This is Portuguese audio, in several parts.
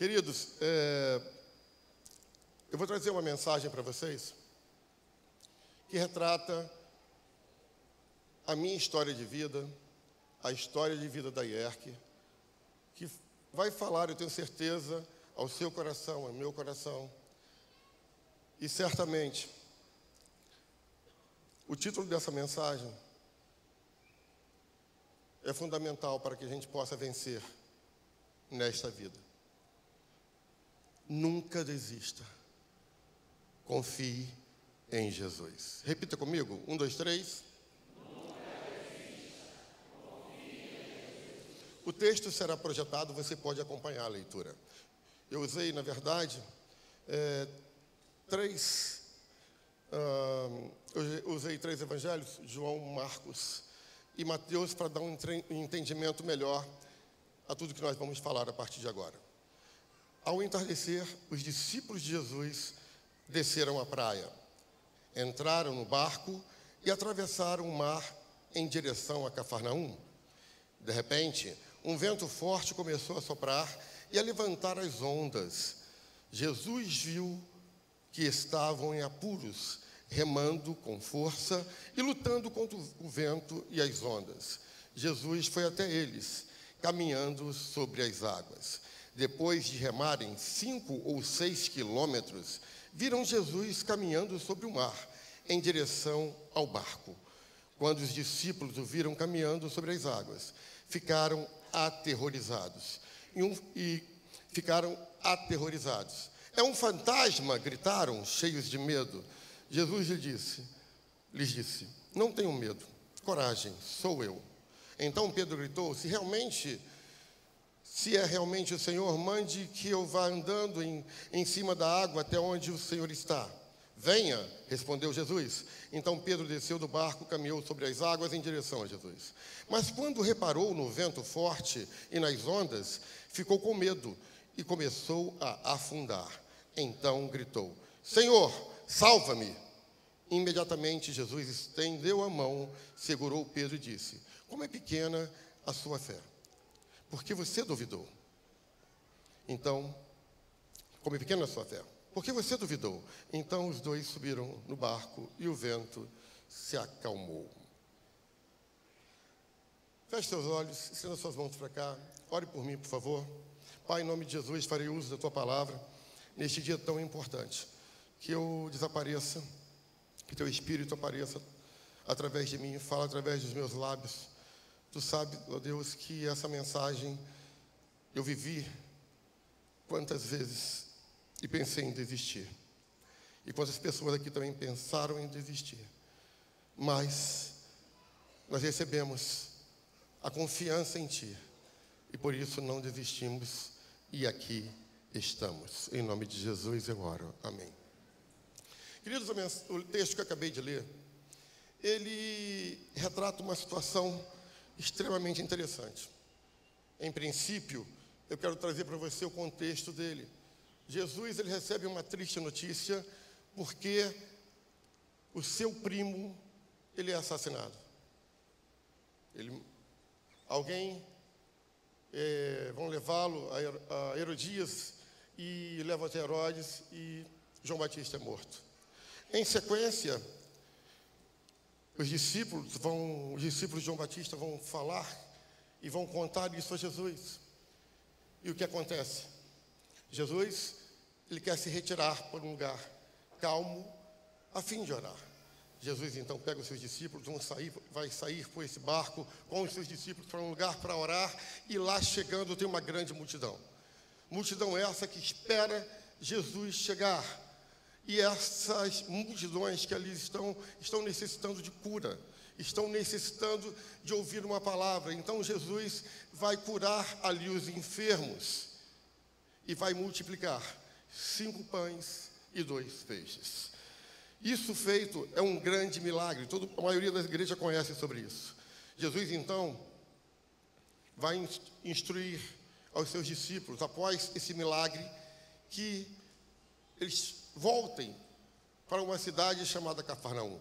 Queridos, eu vou trazer uma mensagem para vocês que retrata a minha história de vida, a história de vida da IERC, que vai falar, eu tenho certeza, ao seu coração, ao meu coração. E certamente, o título dessa mensagem é fundamental para que a gente possa vencer nesta vida. Nunca desista. Confie em Jesus. Repita comigo. 1, 2, 3. O texto será projetado, você pode acompanhar a leitura. Eu usei, na verdade, usei 3 evangelhos, João, Marcos e Mateus, para dar um entendimento melhor a tudo que nós vamos falar a partir de agora. Ao entardecer, os discípulos de Jesus desceram a praia, entraram no barco e atravessaram o mar em direção a Cafarnaum. De repente, um vento forte começou a soprar e a levantar as ondas. Jesus viu que estavam em apuros, remando com força e lutando contra o vento e as ondas. Jesus foi até eles, caminhando sobre as águas. Depois de remarem 5 ou 6 quilômetros, viram Jesus caminhando sobre o mar, em direção ao barco. Quando os discípulos o viram caminhando sobre as águas, ficaram aterrorizados. É um fantasma, gritaram, cheios de medo. Jesus lhes disse, não tenham medo, coragem, sou eu. Então Pedro gritou, se é realmente o Senhor, mande que eu vá andando em cima da água até onde o Senhor está. Venha, respondeu Jesus. Então Pedro desceu do barco, caminhou sobre as águas em direção a Jesus. Mas quando reparou no vento forte e nas ondas, ficou com medo e começou a afundar. Então gritou, Senhor, salva-me! Imediatamente Jesus estendeu a mão, segurou Pedro e disse, como é pequena a sua fé, porque você duvidou. Então, como é pequena a sua fé, porque você duvidou. Então os dois subiram no barco e o vento se acalmou. Feche seus olhos, estenda suas mãos para cá. Ore por mim, por favor. Pai, em nome de Jesus, farei uso da Tua palavra neste dia tão importante. Que eu desapareça, que Teu Espírito apareça através de mim, fala através dos meus lábios. Tu sabes, ó Deus, que essa mensagem eu vivi quantas vezes e pensei em desistir. E quantas pessoas aqui também pensaram em desistir. Mas nós recebemos a confiança em Ti. E por isso não desistimos e aqui estamos. Em nome de Jesus eu oro. Amém. Queridos, o texto que eu acabei de ler, ele retrata uma situação extremamente interessante. Em princípio, eu quero trazer para você o contexto dele. Jesus, ele recebe uma triste notícia porque o seu primo, ele é assassinado. Vão levá-lo a Herodias e levam até Herodes e João Batista é morto. Em sequência, os discípulos de João Batista vão falar e vão contar isso a Jesus. E o que acontece? Jesus, ele quer se retirar para um lugar calmo, a fim de orar. Jesus, então, pega os seus discípulos, vai sair por esse barco com os seus discípulos para um lugar para orar, e lá chegando tem uma grande multidão. Multidão essa que espera Jesus chegar. E essas multidões que ali estão necessitando de cura, estão necessitando de ouvir uma palavra. Então Jesus vai curar ali os enfermos e vai multiplicar 5 pães e 2 peixes. Isso feito é um grande milagre. A maioria das igrejas conhece sobre isso. Jesus, então, vai instruir aos seus discípulos, após esse milagre, que eles voltem para uma cidade chamada Cafarnaum.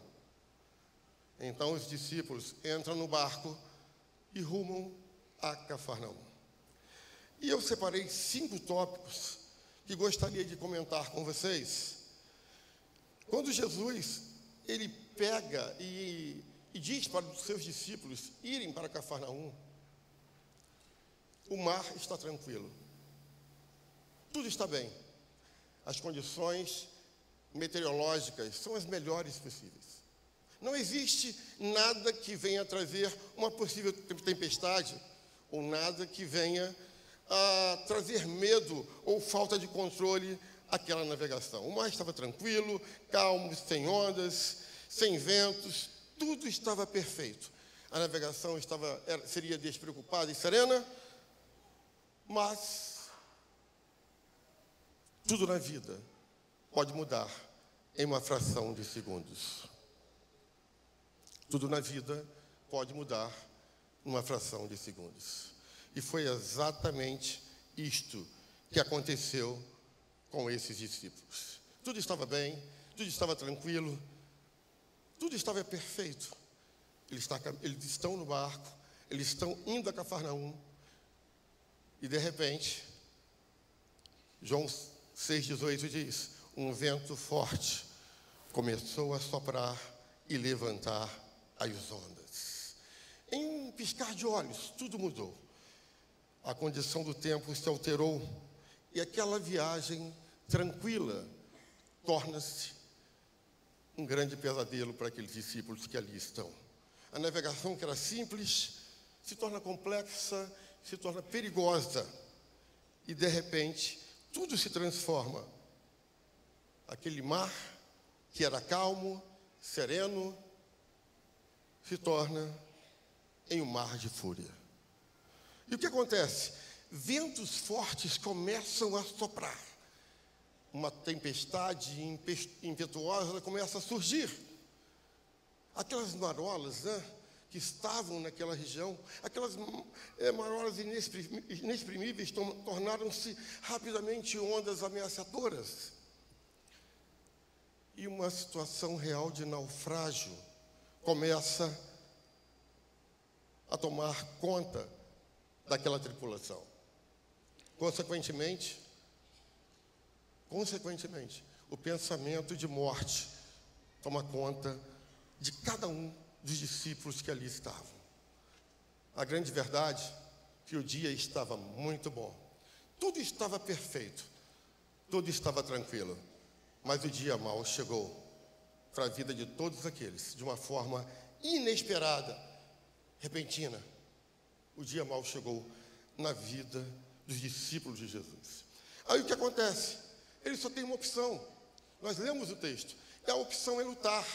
Então os discípulos entram no barco e rumam a Cafarnaum. E eu separei 5 tópicos que gostaria de comentar com vocês. Quando Jesus, ele pega e diz para os seus discípulos irem para Cafarnaum, o mar está tranquilo. Tudo está bem. As condições meteorológicas são as melhores possíveis. Não existe nada que venha trazer uma possível tempestade, ou nada que venha a trazer medo ou falta de controle àquela navegação. O mar estava tranquilo, calmo, sem ondas, sem ventos, tudo estava perfeito. A navegação seria despreocupada e serena, mas tudo na vida pode mudar em uma fração de segundos. Tudo na vida pode mudar em uma fração de segundos. E foi exatamente isto que aconteceu com esses discípulos. Tudo estava bem, tudo estava tranquilo, tudo estava perfeito. Eles estão no barco, eles estão indo a Cafarnaum, e de repente, João 6,18 diz: um vento forte começou a soprar e levantar as ondas. Em um piscar de olhos, tudo mudou. A condição do tempo se alterou e aquela viagem tranquila torna-se um grande pesadelo para aqueles discípulos que ali estão. A navegação, que era simples, se torna complexa, se torna perigosa e, de repente, tudo se transforma. Aquele mar, que era calmo, sereno, se torna em um mar de fúria. E o que acontece? Ventos fortes começam a soprar. Uma tempestade impetuosa começa a surgir. Aquelas marolas, que estavam naquela região, aquelas marolas inexprimíveis tornaram-se rapidamente ondas ameaçadoras. E uma situação real de naufrágio começa a tomar conta daquela tripulação. Consequentemente, o pensamento de morte toma conta de cada um dos discípulos que ali estavam. A grande verdade é que o dia estava muito bom. Tudo estava perfeito. Tudo estava tranquilo. Mas o dia mau chegou para a vida de todos aqueles, de uma forma inesperada, repentina. O dia mau chegou na vida dos discípulos de Jesus. Aí o que acontece? Eles só têm uma opção. Nós lemos o texto. E a opção é lutar.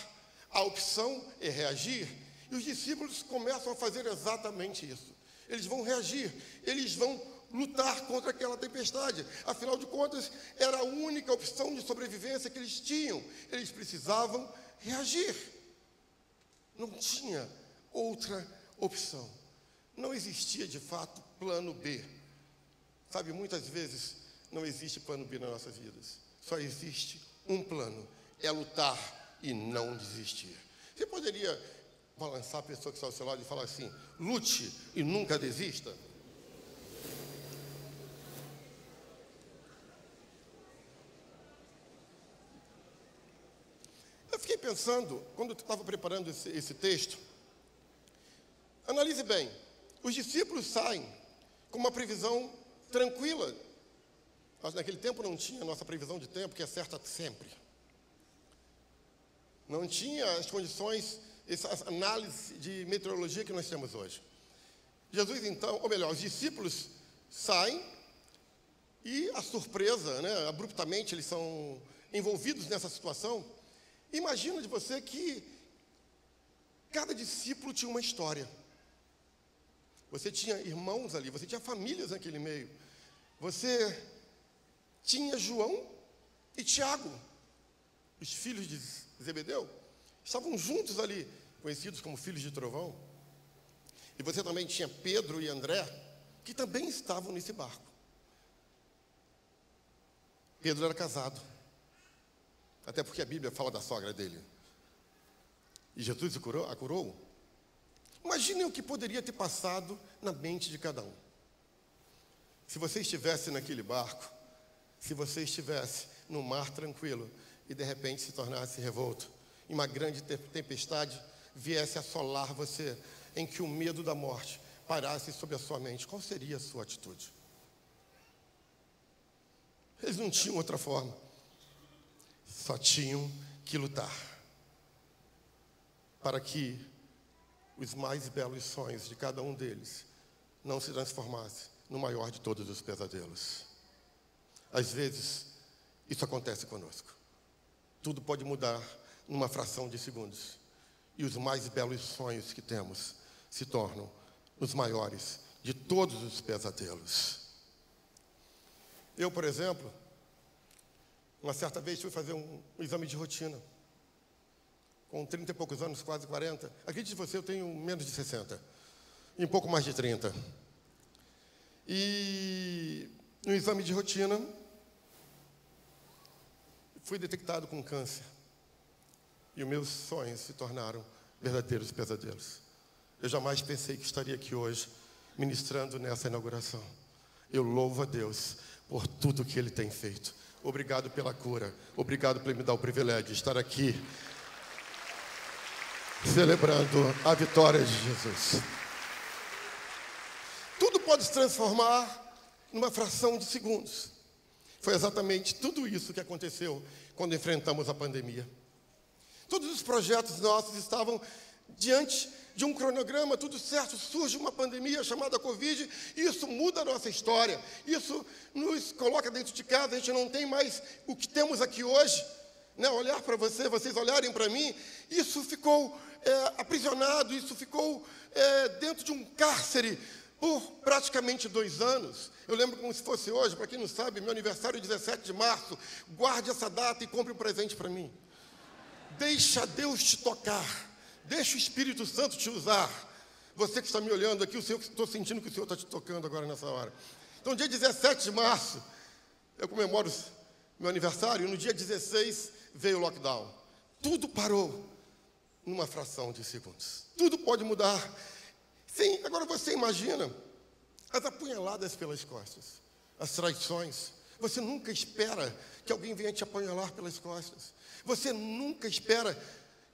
A opção é reagir. E os discípulos começam a fazer exatamente isso. Eles vão reagir. Eles vão lutar contra aquela tempestade. Afinal de contas, era a única opção de sobrevivência que eles tinham. Eles precisavam reagir. Não tinha outra opção. Não existia, de fato, plano B. Sabe, muitas vezes não existe plano B nas nossas vidas. Só existe um plano. É lutar e não desistir. Você poderia balançar a pessoa que está ao seu lado e falar assim: lute e nunca desista? Eu fiquei pensando, quando eu estava preparando esse texto, analise bem. Os discípulos saem com uma previsão tranquila. Nós, naquele tempo, não tinha a nossa previsão de tempo, que é certa sempre. Não tinha as condições, essa análise de meteorologia que nós temos hoje. Jesus, então, ou melhor, os discípulos saem e a surpresa, abruptamente eles são envolvidos nessa situação. Imagina de você que cada discípulo tinha uma história. Você tinha irmãos ali, você tinha famílias naquele meio. Você tinha João e Tiago, os filhos de Zebedeu, estavam juntos ali, conhecidos como filhos de trovão. E você também tinha Pedro e André, que também estavam nesse barco. Pedro era casado, até porque a Bíblia fala da sogra dele. E Jesus a curou. Imaginem o que poderia ter passado na mente de cada um. Se você estivesse naquele barco, se você estivesse no mar tranquilo e de repente se tornasse revolto, e uma grande tempestade viesse assolar você, em que o medo da morte parasse sobre a sua mente, qual seria a sua atitude? Eles não tinham outra forma, só tinham que lutar para que os mais belos sonhos de cada um deles não se transformassem no maior de todos os pesadelos. Às vezes, isso acontece conosco. Tudo pode mudar numa fração de segundos. E os mais belos sonhos que temos se tornam os maiores de todos os pesadelos. Eu, por exemplo, uma certa vez fui fazer um exame de rotina. Com 30 e poucos anos, quase 40. Acredite você, eu tenho menos de 60. E um pouco mais de 30. E no exame de rotina, fui detectado com câncer. E os meus sonhos se tornaram verdadeiros pesadelos. Eu jamais pensei que estaria aqui hoje, ministrando nessa inauguração. Eu louvo a Deus por tudo que Ele tem feito. Obrigado pela cura. Obrigado por me dar o privilégio de estar aqui, celebrando a vitória de Jesus. Tudo pode se transformar numa fração de segundos. Foi exatamente tudo isso que aconteceu quando enfrentamos a pandemia. Todos os projetos nossos estavam diante de um cronograma, tudo certo, surge uma pandemia chamada Covid, e isso muda a nossa história, isso nos coloca dentro de casa, a gente não tem mais o que temos aqui hoje, né? Olhar para vocês olharem para mim, isso ficou aprisionado, isso ficou dentro de um cárcere por praticamente 2 anos. Eu lembro como se fosse hoje, para quem não sabe, meu aniversário é 17 de março, guarde essa data e compre um presente para mim. Deixa Deus te tocar. Deixa o Espírito Santo te usar. Você que está me olhando aqui, estou sentindo que o Senhor está te tocando agora nessa hora. Então, dia 17 de março, eu comemoro meu aniversário, e no dia 16 veio o lockdown. Tudo parou numa fração de segundos. Tudo pode mudar. Sim, agora você imagina as apunhaladas pelas costas, as traições. Você nunca espera que alguém venha te apunhalar pelas costas. Você nunca espera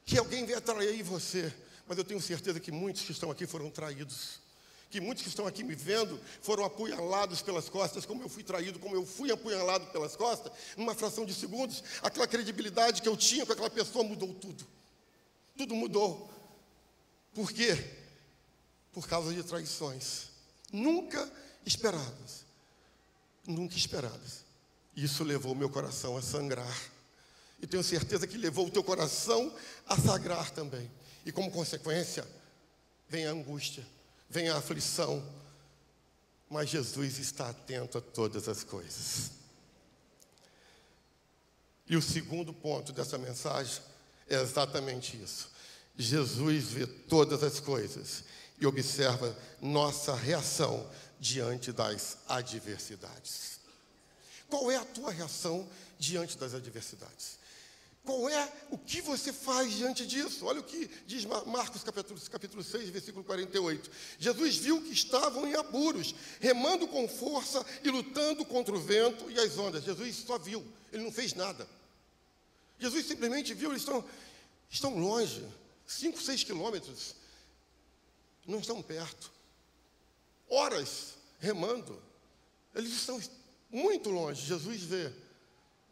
que alguém venha trair você. Mas eu tenho certeza que muitos que estão aqui foram traídos. Que muitos que estão aqui me vendo foram apunhalados pelas costas, como eu fui traído, como eu fui apunhalado pelas costas. Numa fração de segundos, aquela credibilidade que eu tinha com aquela pessoa mudou tudo. Tudo mudou. Por quê? Por causa de traições. Nunca esperadas. Nunca esperadas. Isso levou meu coração a sangrar. E tenho certeza que levou o teu coração a sangrar também. E como consequência, vem a angústia, vem a aflição. Mas Jesus está atento a todas as coisas. E o segundo ponto dessa mensagem é exatamente isso. Jesus vê todas as coisas e observa nossa reação diante das adversidades. Qual é a tua reação diante das adversidades? Qual é o que você faz diante disso? Olha o que diz Marcos capítulo 6, versículo 48. Jesus viu que estavam em apuros, remando com força e lutando contra o vento e as ondas. Jesus só viu, ele não fez nada. Jesus simplesmente viu, eles estão longe, 5, 6 quilômetros, não estão perto. Horas remando, eles estão muito longe. Jesus vê.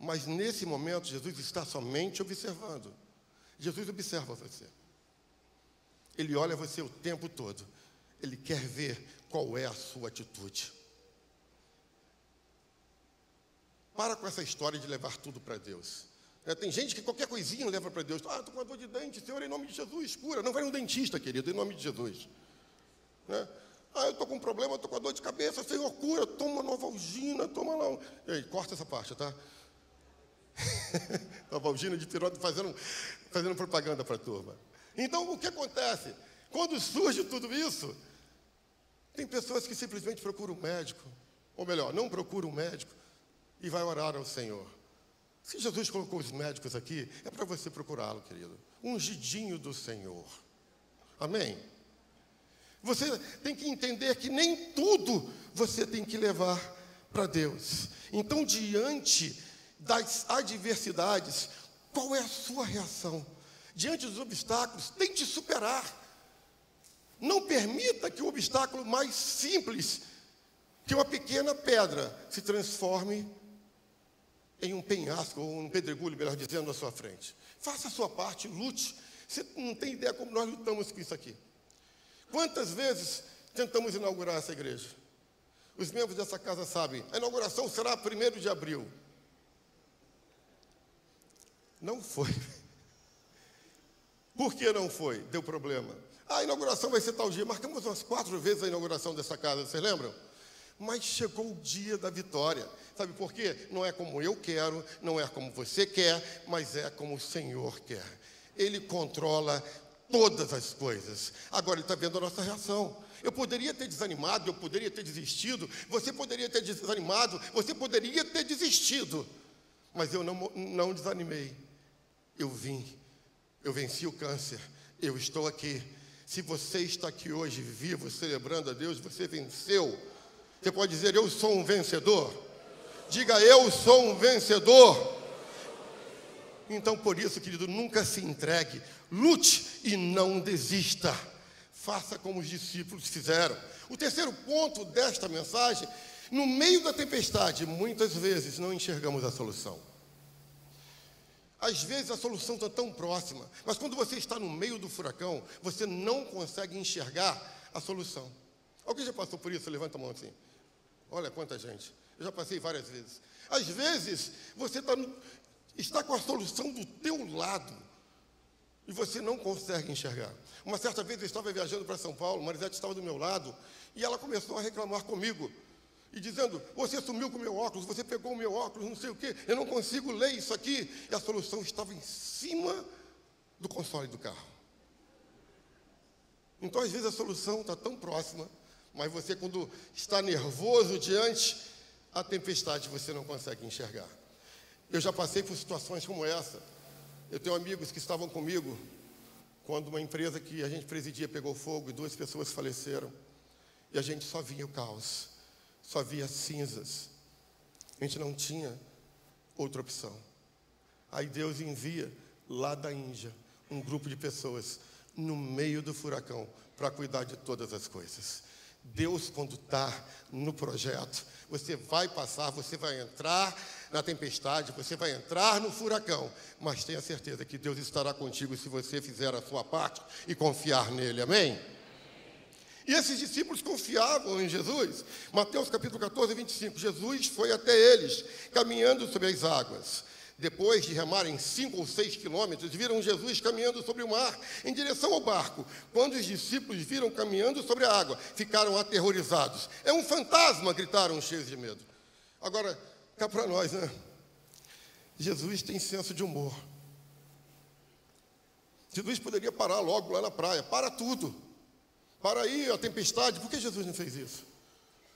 Mas nesse momento, Jesus está somente observando. Jesus observa você. Ele olha você o tempo todo. Ele quer ver qual é a sua atitude. Para com essa história de levar tudo para Deus. Tem gente que qualquer coisinha leva para Deus. Estou com uma dor de dente, Senhor, em nome de Jesus, cura. Não vai no dentista, querido, em nome de Jesus. Eu estou com um problema, estou com a dor de cabeça, Senhor, cura. Toma Novalgina, toma lá. Ei, corta essa parte, tá? Novalgina de pirota fazendo propaganda para a turma. Então, o que acontece? Quando surge tudo isso, tem pessoas que simplesmente procuram um médico, ou melhor, não procuram um médico e vai orar ao Senhor. Se Jesus colocou os médicos aqui, é para você procurá-lo, querido. Ungidinho do Senhor. Amém? Você tem que entender que nem tudo você tem que levar para Deus. Então, diante das adversidades, qual é a sua reação? Diante dos obstáculos, tente superar. Não permita que o obstáculo mais simples, que uma pequena pedra, se transforme em um penhasco, ou um pedregulho, melhor dizendo, à sua frente. Faça a sua parte, lute. Você não tem ideia como nós lutamos com isso aqui. Quantas vezes tentamos inaugurar essa igreja? Os membros dessa casa sabem, a inauguração será 1º de abril. Não foi. Por que não foi? Deu problema. A inauguração vai ser tal dia. Marcamos umas 4 vezes a inauguração dessa casa, vocês lembram? Mas chegou o dia da vitória. Sabe por quê? Não é como eu quero, não é como você quer, mas é como o Senhor quer. Ele controla todas as coisas. Agora Ele está vendo a nossa reação. Eu poderia ter desanimado, eu poderia ter desistido, você poderia ter desanimado, você poderia ter desistido. Mas eu não desanimei. Eu venci o câncer, eu estou aqui. Se você está aqui hoje vivo, celebrando a Deus, você venceu. Você pode dizer, eu sou um vencedor? Diga, eu sou um vencedor. Então, por isso, querido, nunca se entregue. Lute e não desista. Faça como os discípulos fizeram. O terceiro ponto desta mensagem, no meio da tempestade, muitas vezes não enxergamos a solução. Às vezes a solução está tão próxima, mas quando você está no meio do furacão, você não consegue enxergar a solução. Alguém já passou por isso? Levanta a mão assim. Olha quanta gente. Eu já passei várias vezes. Às vezes, você está com a solução do teu lado e você não consegue enxergar. Uma certa vez eu estava viajando para São Paulo, Marisete estava do meu lado e ela começou a reclamar comigo. E dizendo, você sumiu com o meu óculos, você pegou o meu óculos, não sei o quê, eu não consigo ler isso aqui. E a solução estava em cima do console do carro. Então, às vezes, a solução está tão próxima, mas você, quando está nervoso diante da tempestade, você não consegue enxergar. Eu já passei por situações como essa. Eu tenho amigos que estavam comigo quando uma empresa que a gente presidia pegou fogo e 2 pessoas faleceram. E a gente só via o caos. Só via cinzas. A gente não tinha outra opção. Aí Deus envia lá da Índia um grupo de pessoas no meio do furacão para cuidar de todas as coisas. Deus, quando está no projeto, você vai passar, você vai entrar na tempestade, você vai entrar no furacão, mas tenha certeza que Deus estará contigo se você fizer a sua parte e confiar nele, amém? E esses discípulos confiavam em Jesus. Mateus capítulo 14, 25. Jesus foi até eles, caminhando sobre as águas. Depois de remarem 5 ou 6 quilômetros, viram Jesus caminhando sobre o mar, em direção ao barco. Quando os discípulos viram caminhando sobre a água, ficaram aterrorizados. É um fantasma, gritaram cheios de medo. Agora, cá para nós, né? Jesus tem senso de humor. Jesus poderia parar logo lá na praia. Para tudo. Para aí a tempestade. Por que Jesus não fez isso?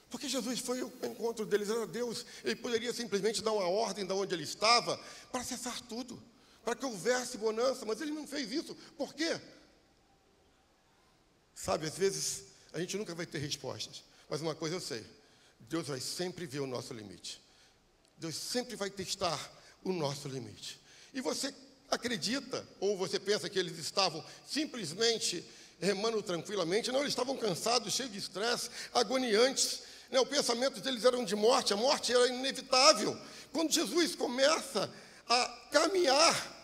Porque Jesus foi ao encontro deles, era Deus. Ele poderia simplesmente dar uma ordem de onde ele estava para cessar tudo, para que houvesse bonança, mas ele não fez isso. Por quê? Sabe, às vezes a gente nunca vai ter respostas, mas uma coisa eu sei, Deus vai sempre ver o nosso limite. Deus sempre vai testar o nosso limite. E você acredita, ou você pensa que eles estavam simplesmente remando tranquilamente? Não, eles estavam cansados, cheios de estresse, agoniantes. O pensamento deles eram de morte, a morte era inevitável. Quando Jesus começa a caminhar,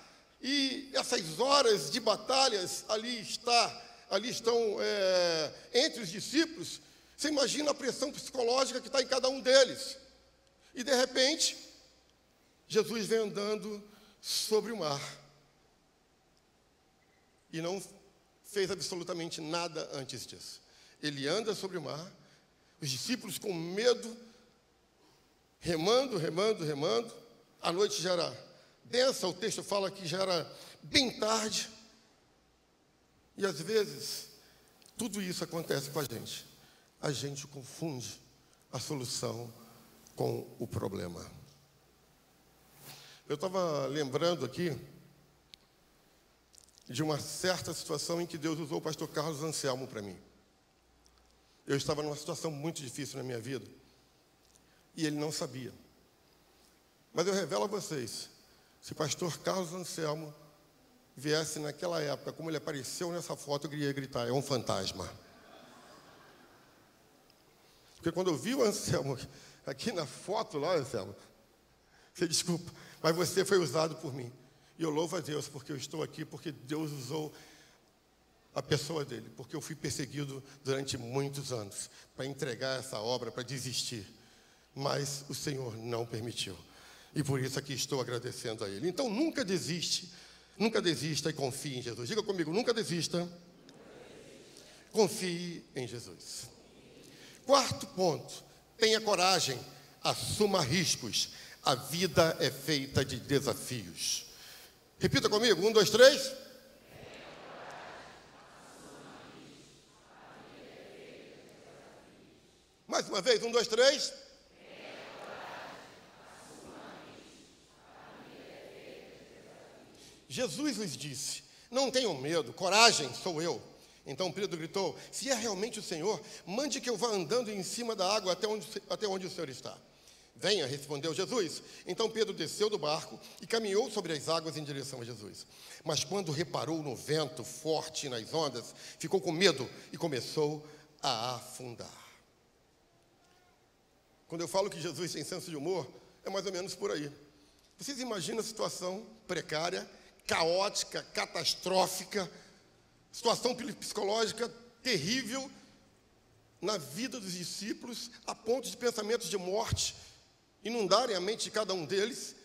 e essas horas de batalhas ali estão entre os discípulos, você imagina a pressão psicológica que está em cada um deles. E de repente, Jesus vem andando sobre o mar. E não fez absolutamente nada antes disso. Ele anda sobre o mar, os discípulos com medo, remando. A noite já era densa, o texto fala que já era bem tarde. E às vezes, tudo isso acontece com a gente. A gente confunde a solução com o problema. Eu estava lembrando aqui de uma certa situação em que Deus usou o pastor Carlos Anselmo para mim. eu estava numa situação muito difícil na minha vida, e ele não sabia. Mas eu revelo a vocês, se o pastor Carlos Anselmo viesse naquela época, como ele apareceu nessa foto, eu ia gritar, é um fantasma. Porque quando eu vi o Anselmo aqui na foto lá, Anselmo, você desculpa, mas você foi usado por mim. E eu louvo a Deus porque eu estou aqui, porque Deus usou a pessoa dele, porque eu fui perseguido durante muitos anos para entregar essa obra, para desistir. Mas o Senhor não permitiu. E por isso aqui estou agradecendo a Ele. Então nunca desista e confie em Jesus. Diga comigo, nunca desista. Confie em Jesus. Quarto ponto, tenha coragem, assuma riscos. A vida é feita de desafios. Repita comigo, 1, 2, 3. Mais uma vez, 1, 2, 3. Jesus lhes disse, não tenham medo, coragem, sou eu. Então Pedro gritou, se é realmente o Senhor, mande que eu vá andando em cima da água até onde o Senhor está. Venha, respondeu Jesus. Então Pedro desceu do barco e caminhou sobre as águas em direção a Jesus. Mas quando reparou no vento forte e nas ondas, ficou com medo e começou a afundar. Quando eu falo que Jesus tem senso de humor, é mais ou menos por aí. Vocês imaginam a situação precária, caótica, catastrófica, situação psicológica terrível na vida dos discípulos, a ponto de pensamentos de morte inundarem a mente de cada um deles.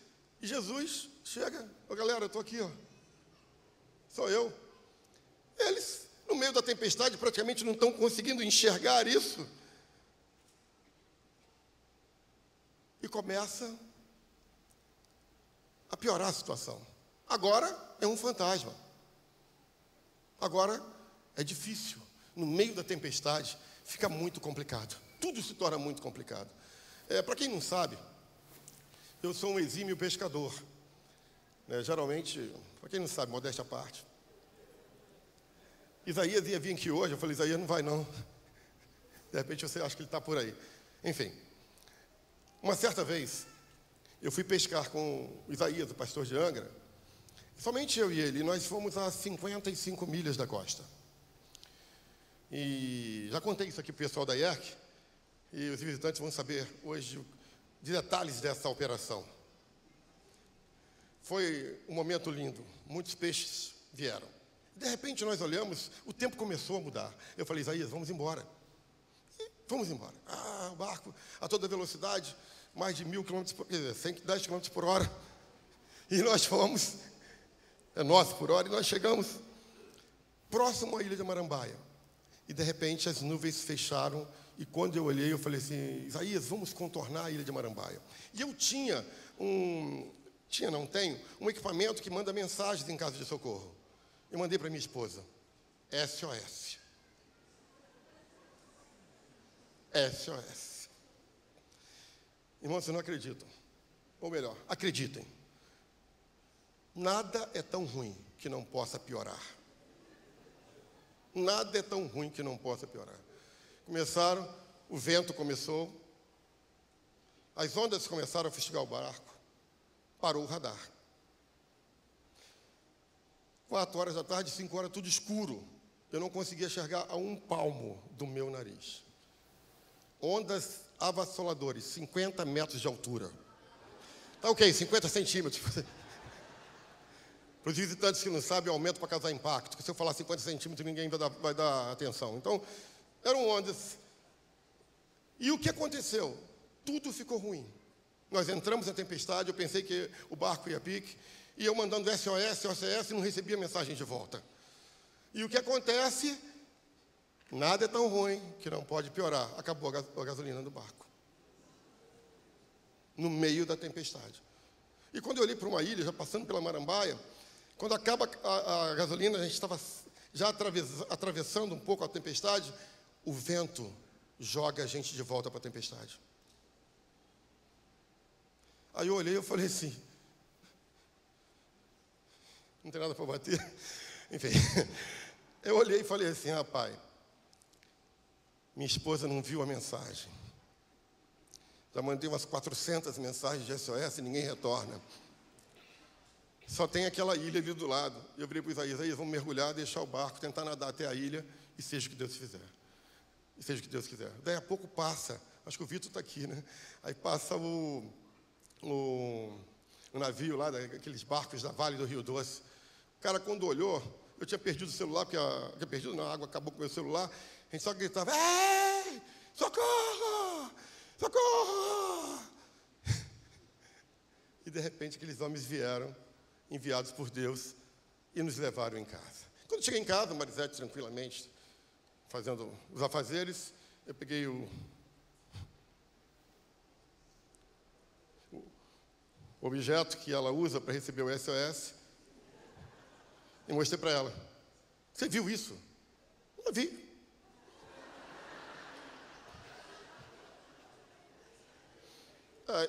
E Jesus chega, galera, eu estou aqui, sou eu. Eles, no meio da tempestade, praticamente não estão conseguindo enxergar isso. E começa a piorar a situação. Agora é um fantasma. Agora é difícil. No meio da tempestade, fica muito complicado. Tudo se torna muito complicado. Para quem não sabe, eu sou um exímio pescador. Geralmente, para quem não sabe, modéstia à parte. Isaías ia vir aqui hoje, eu falei, Isaías não vai não. De repente você acha que ele está por aí. Enfim, uma certa vez, eu fui pescar com o Isaías, o pastor de Angra, somente eu e ele, nós fomos a 55 milhas da costa. E já contei isso aqui para o pessoal da IERC, e os visitantes vão saber hoje de detalhes dessa operação. Foi um momento lindo, muitos peixes vieram. De repente nós olhamos, o tempo começou a mudar. Eu falei, Isaías, vamos embora. E vamos embora. O barco a toda velocidade, mais de 1.000 km, 110 km por hora. E nós fomos, nossa por hora, e nós chegamos próximo à ilha de Marambaia. E de repente as nuvens fecharam, e quando eu olhei, eu falei assim, Isaías, vamos contornar a ilha de Marambaia. E eu tenho um equipamento que manda mensagens em caso de socorro. Eu mandei para minha esposa, SOS. SOS. Irmãos, vocês não acreditam. Ou melhor, acreditem. Nada é tão ruim que não possa piorar. Nada é tão ruim que não possa piorar. Começaram, o vento começou, as ondas começaram a fustigar o barco, parou o radar. 4 horas da tarde, 5 horas, tudo escuro. Eu não conseguia enxergar a um palmo do meu nariz. Ondas avassaladoras, 50 metros de altura. Tá ok, 50 centímetros. Para os visitantes que não sabem, eu aumento para causar impacto. Porque se eu falar 50 centímetros, ninguém vai dar atenção. Então, eram ondas. E o que aconteceu? Tudo ficou ruim. Nós entramos na tempestade, eu pensei que o barco ia a pique, e eu mandando SOS, SOS, e não recebia mensagem de volta. E o que acontece? Nada é tão ruim que não pode piorar. Acabou a gasolina do barco. No meio da tempestade. E quando eu olhei para uma ilha, já passando pela Marambaia, quando acaba a gasolina, a gente estava já atravessando um pouco a tempestade, o vento joga a gente de volta para a tempestade. Aí eu olhei e falei assim, não tem nada para bater. Enfim, eu olhei e falei assim, rapaz, Minha esposa não viu a mensagem. Já mandei umas 400 mensagens de SOS e ninguém retorna. Só tem aquela ilha ali do lado. Eu virei para Isaías, vamos mergulhar, deixar o barco, tentar nadar até a ilha e seja o que Deus fizer. E seja o que Deus quiser. Daí a pouco passa, acho que o Vitor está aqui, né? Aí passa o navio lá, aqueles barcos da Vale do Rio Doce. O cara, quando olhou, eu tinha perdido o celular, porque a água acabou com o meu celular. A gente só gritava, ei, socorro, socorro. E, de repente, aqueles homens vieram, enviados por Deus, e nos levaram em casa. Quando cheguei em casa, Marisete, tranquilamente, fazendo os afazeres, eu peguei o objeto que ela usa para receber o SOS e mostrei para ela. Você viu isso? Eu vi.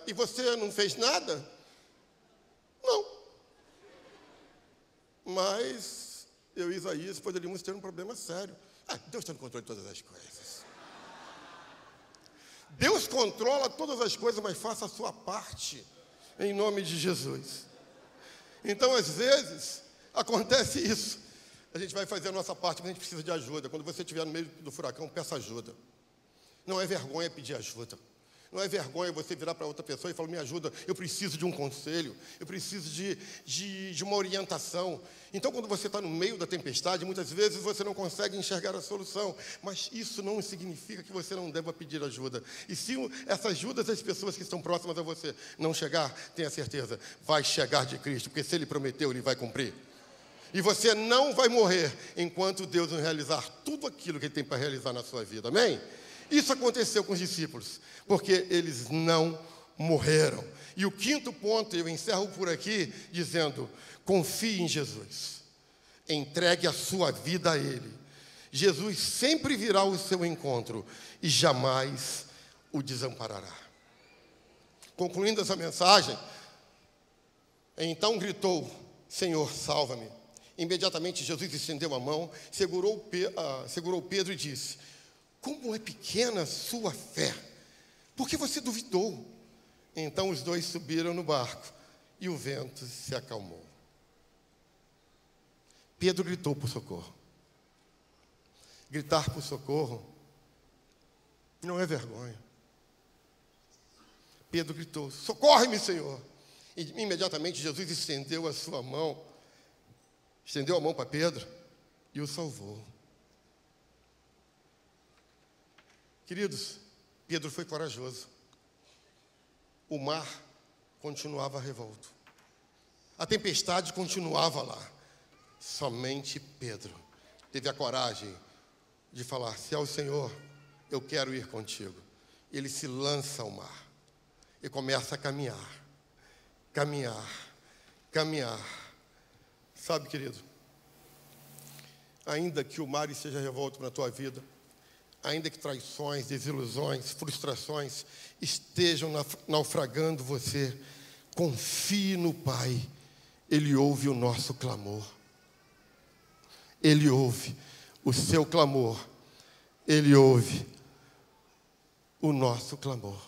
E você não fez nada? Não. Mas eu e Isaías poderíamos ter um problema sério. Deus está no controle de todas as coisas. Deus controla todas as coisas, mas faça a sua parte, em nome de Jesus. Então, às vezes, acontece isso. A gente vai fazer a nossa parte, mas a gente precisa de ajuda. Quando você estiver no meio do furacão, peça ajuda. Não é vergonha pedir ajuda. Não é vergonha você virar para outra pessoa e falar, me ajuda, eu preciso de um conselho, eu preciso de uma orientação. Então, quando você está no meio da tempestade, muitas vezes você não consegue enxergar a solução, mas isso não significa que você não deva pedir ajuda. E se essa ajuda das pessoas que estão próximas a você não chegar, tenha certeza, vai chegar de Cristo, porque se Ele prometeu, Ele vai cumprir. E você não vai morrer enquanto Deus não realizar tudo aquilo que Ele tem para realizar na sua vida, amém? Isso aconteceu com os discípulos, porque eles não morreram. E o quinto ponto, eu encerro por aqui, dizendo, confie em Jesus. Entregue a sua vida a Ele. Jesus sempre virá ao seu encontro e jamais o desamparará. Concluindo essa mensagem, então gritou, Senhor, salva-me. Imediatamente Jesus estendeu a mão, segurou Pedro e disse, como é pequena a sua fé, por que você duvidou? Então os dois subiram no barco e o vento se acalmou. Pedro gritou por socorro. Gritar por socorro não é vergonha. Pedro gritou, socorre-me, Senhor. E imediatamente Jesus estendeu a mão para Pedro e o salvou. Queridos, Pedro foi corajoso. O mar continuava revolto. A tempestade continuava lá. Somente Pedro teve a coragem de falar, se é o Senhor, eu quero ir contigo. Ele se lança ao mar e começa a caminhar. Caminhar. Sabe, querido, ainda que o mar esteja revolto na tua vida, ainda que traições, desilusões, frustrações estejam naufragando você, confie no Pai. Ele ouve o nosso clamor. Ele ouve o seu clamor. Ele ouve o nosso clamor.